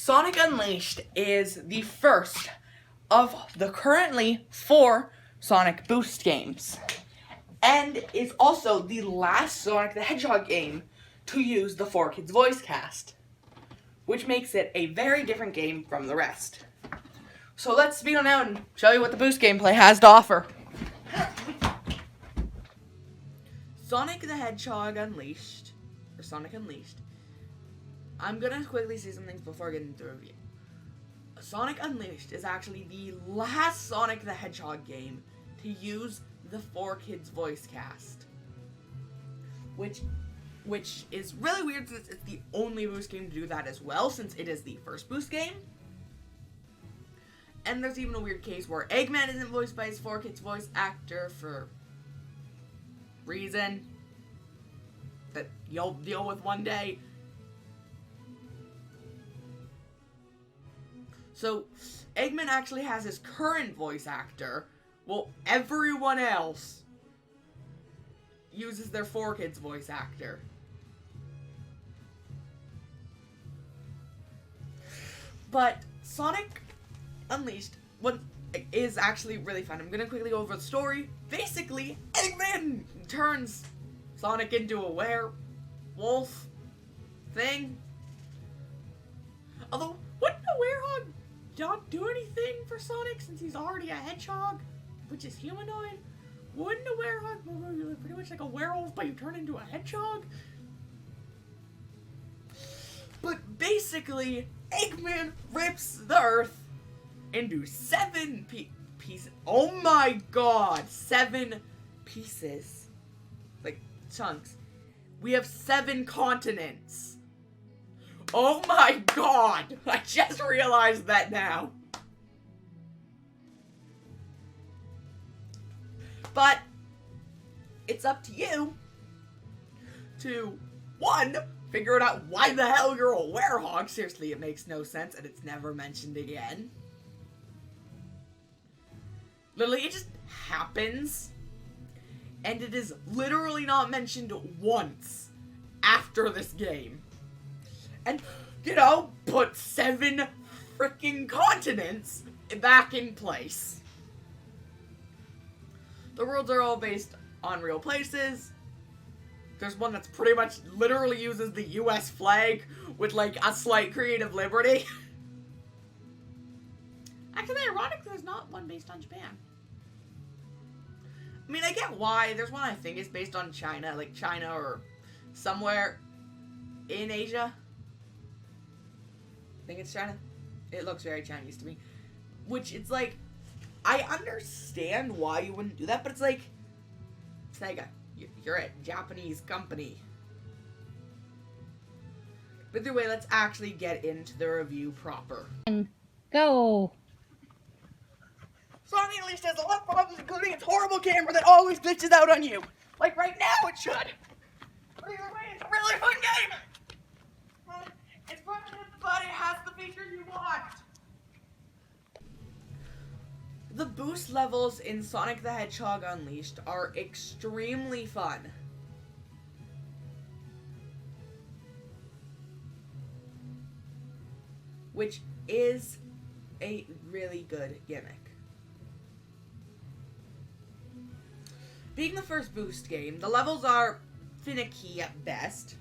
Sonic Unleashed is the first of the currently 4 Sonic Boost games, and is also the last Sonic the Hedgehog game to use the 4Kids voice cast, which makes it a very different game from the rest. So let's speed on out and show you what the Boost gameplay has to offer. Sonic the Hedgehog Unleashed, or Sonic Unleashed. I'm gonna quickly say some things before I get into the review. Sonic Unleashed is actually the last Sonic the Hedgehog game to use the 4Kids voice cast. Which is really weird since it's the only Boost game to do that as well, since it is the first Boost game. And there's even a weird case where Eggman isn't voiced by his 4Kids voice actor for reason that you'll deal with one day. So, Eggman actually has his current voice actor, while everyone else uses their 4Kids voice actor. But Sonic Unleashed is actually really fun. I'm gonna quickly go over the story. Basically, Eggman turns Sonic into a werewolf thing. Although, wouldn't a werewolf not do anything for Sonic since he's already a hedgehog, which is humanoid? Wouldn't a werewolf be pretty much like a werewolf, but you turn into a hedgehog? But basically, Eggman rips the Earth into 7 pieces. Oh my god, 7 pieces. Like, chunks. We have 7 continents. Oh my god! I just realized that now. But it's up to you to, 1, figure out why the hell you're a werehog. Seriously, it makes no sense, and it's never mentioned again. Literally, it just happens. And it is literally not mentioned once after this game. And, you know, put 7 freaking continents back in place. The worlds are all based on real places. There's one that's pretty much literally uses the US flag with, like, a slight creative liberty. Actually, ironic, there's not one based on Japan. I mean, I get why. There's one I think is based on China, like China or somewhere in Asia. I think it's China. It looks very Chinese to me. Which, it's like, I understand why you wouldn't do that, but it's like Sega, you're a Japanese company. But either way, let's actually get into the review proper. Go! Sonic Unleashed has a lot of problems, including its horrible camera that always glitches out on you. Like right now it should. But either way, it's a really fun game. It's fun, but it has the features you want. The boost levels in Sonic the Hedgehog Unleashed are extremely fun. Which is a really good gimmick. Being the first Boost game, the levels are finicky at best,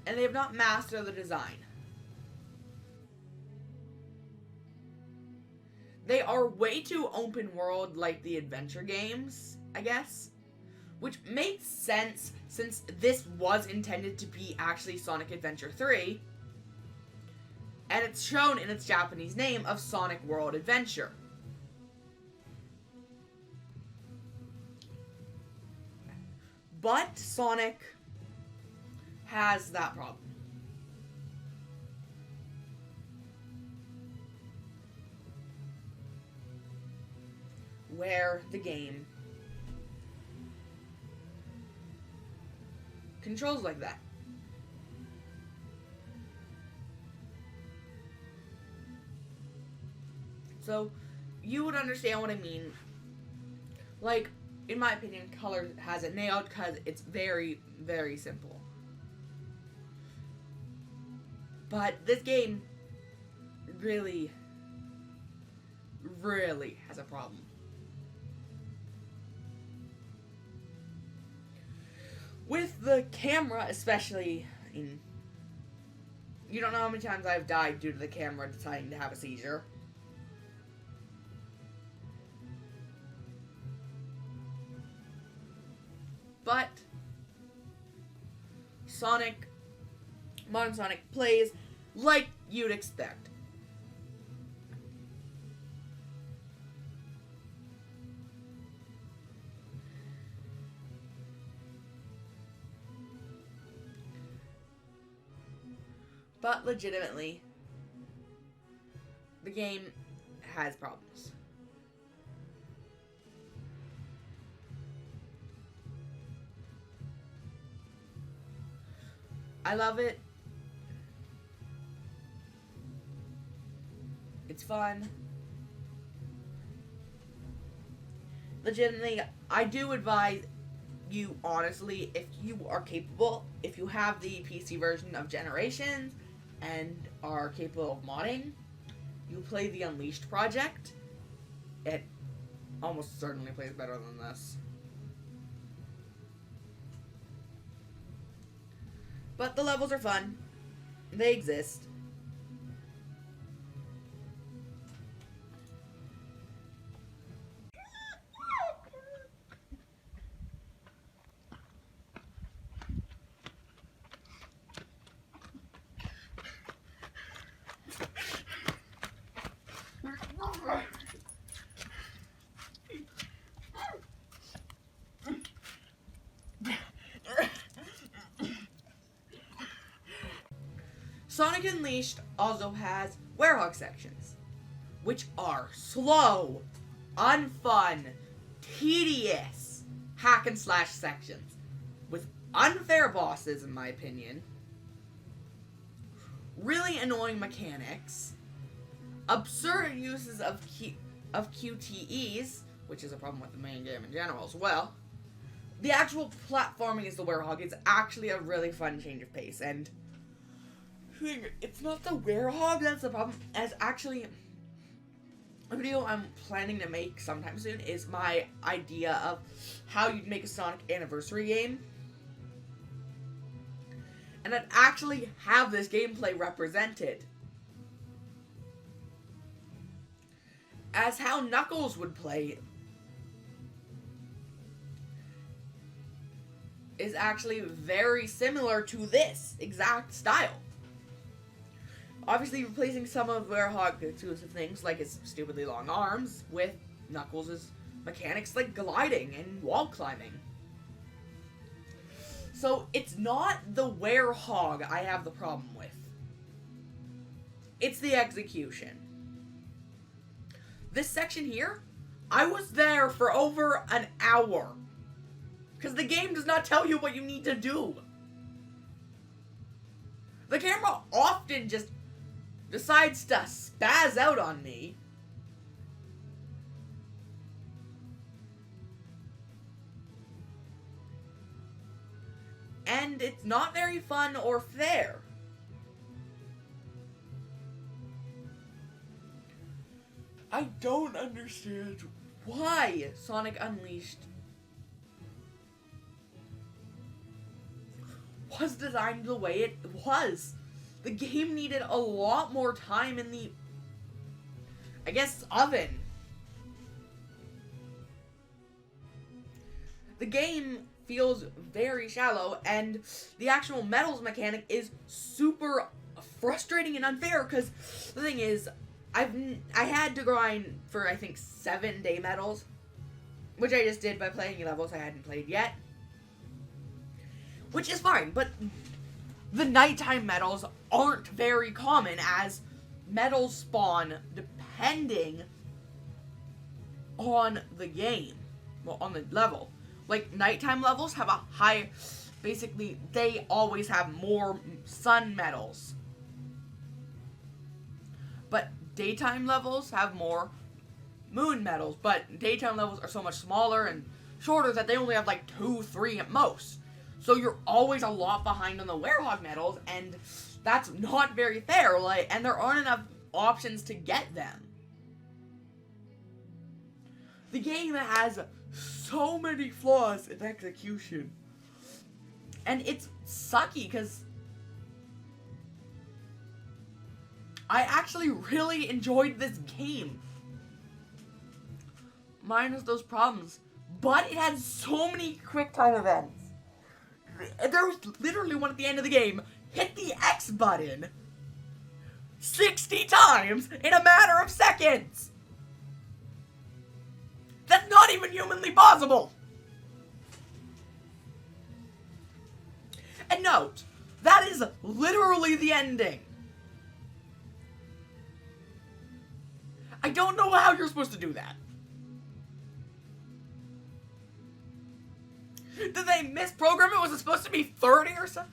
and they have not mastered the design. They are way too open world like the adventure games, I guess, which makes sense since this was intended to be actually Sonic Adventure 3, and it's shown in its Japanese name of Sonic World Adventure. But Sonic has that problem. Where the game controls like that. So, you would understand what I mean. Like, in my opinion, Color has it nailed because it's very, very simple. But this game really, really has a problem. With the camera, especially, you don't know how many times I've died due to the camera deciding to have a seizure. But Modern Sonic plays like you'd expect. But legitimately, the game has problems. I love it. It's fun. Legitimately, I do advise you, honestly, if you are capable, if you have the PC version of Generations and are capable of modding, you play the Unleashed project. It almost certainly plays better than this. But the levels are fun. They exist. Sonic Unleashed also has Werehog sections, which are slow, unfun, tedious hack and slash sections with unfair bosses, in my opinion, really annoying mechanics, absurd uses of QTEs, which is a problem with the main game in general as well. The actual platforming is the Werehog. It's actually a really fun change of pace, and it's not the Werehog that's the problem, as actually a video I'm planning to make sometime soon is my idea of how you'd make a Sonic Anniversary game. And I'd actually have this gameplay represented as how Knuckles would play is actually very similar to this exact style. Obviously, replacing some of Werehog's exclusive things, like his stupidly long arms, with Knuckles' mechanics like gliding and wall climbing. So, it's not the Werehog I have the problem with. It's the execution. This section here, I was there for over an hour. Because the game does not tell you what you need to do. The camera often just decides to spaz out on me. And it's not very fun or fair. I don't understand why Sonic Unleashed was designed the way it was. The game needed a lot more time in the, I guess, oven. The game feels very shallow, and the actual medals mechanic is super frustrating and unfair, because the thing is, I had to grind for, I think, 7-day medals, which I just did by playing levels I hadn't played yet. Which is fine, but the nighttime medals aren't very common, as medals spawn depending on the game. Well, on the level. Like, nighttime levels have a high... Basically, they always have more sun medals. But daytime levels have more moon medals. But daytime levels are so much smaller and shorter that they only have like 2, 3 at most. So you're always a lot behind on the Werehog medals, and that's not very fair, and there aren't enough options to get them. The game has so many flaws in execution. And it's sucky, because I actually really enjoyed this game. Minus those problems. But it had so many quick time events. There was literally one at the end of the game. Hit the X button 60 times in a matter of seconds. That's not even humanly possible. And note, that is literally the ending. I don't know how you're supposed to do that. Did they misprogram it? Was it supposed to be 30 or something?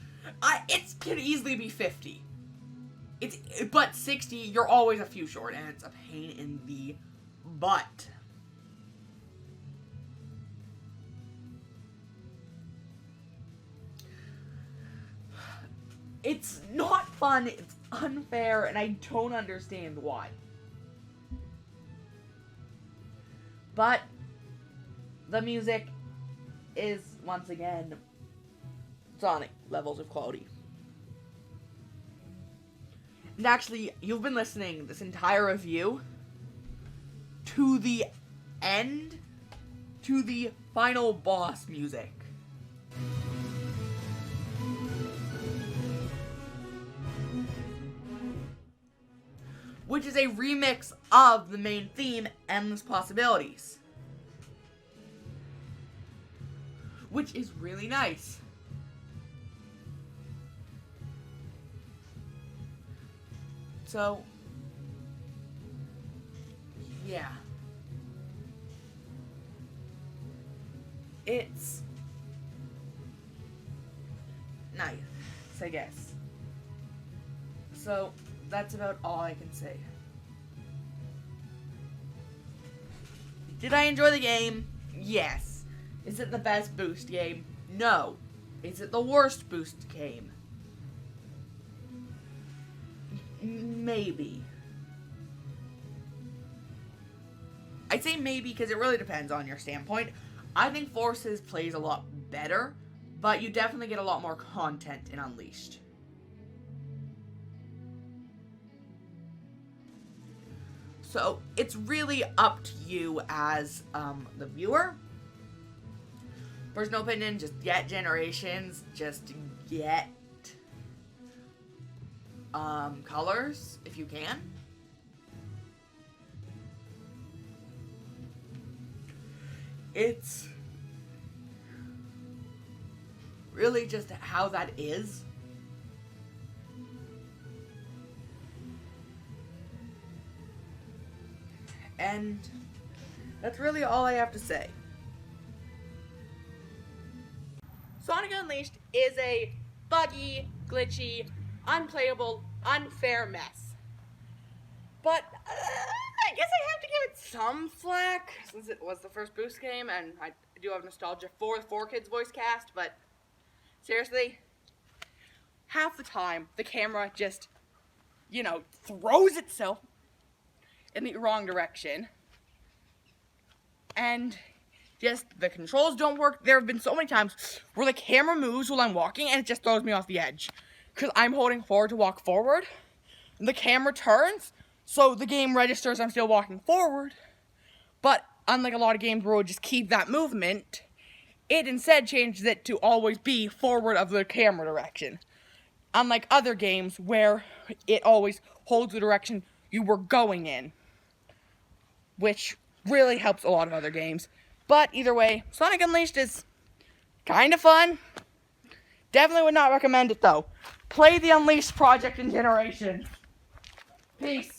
It can easily be 50. But 60, you're always a few short, and it's a pain in the butt. It's not fun, it's unfair, and I don't understand why. But the music is, once again, Sonic levels of quality. And actually, you've been listening this entire review to the end, to the final boss music. Which is a remix of the main theme, Endless Possibilities. Which is really nice. So, yeah. It's nice, I guess. So, that's about all I can say. Did I enjoy the game? Yes. Is it the best Boost game? No. Is it the worst Boost game? Maybe. I'd say maybe because it really depends on your standpoint. I think Forces plays a lot better, but you definitely get a lot more content in Unleashed. So, it's really up to you as the viewer. Personal opinion, just get Generations, just get colors, if you can. It's really just how that is. And that's really all I have to say. Sonic Unleashed is a buggy, glitchy, unplayable, unfair mess. But I guess I have to give it some flack, since it was the first Boost game, and I do have nostalgia for the 4Kids voice cast, but seriously, half the time, the camera just, throws itself in the wrong direction, and just the controls don't work. There have been so many times where the camera moves while I'm walking and it just throws me off the edge, because I'm holding forward to walk forward, and the camera turns, so the game registers I'm still walking forward, but unlike a lot of games where it would just keep that movement, it instead changes it to always be forward of the camera direction, unlike other games where it always holds the direction you were going in, which really helps a lot of other games. But either way, Sonic Unleashed is kind of fun. Definitely would not recommend it though. Play the Unleashed project in Generations. Peace.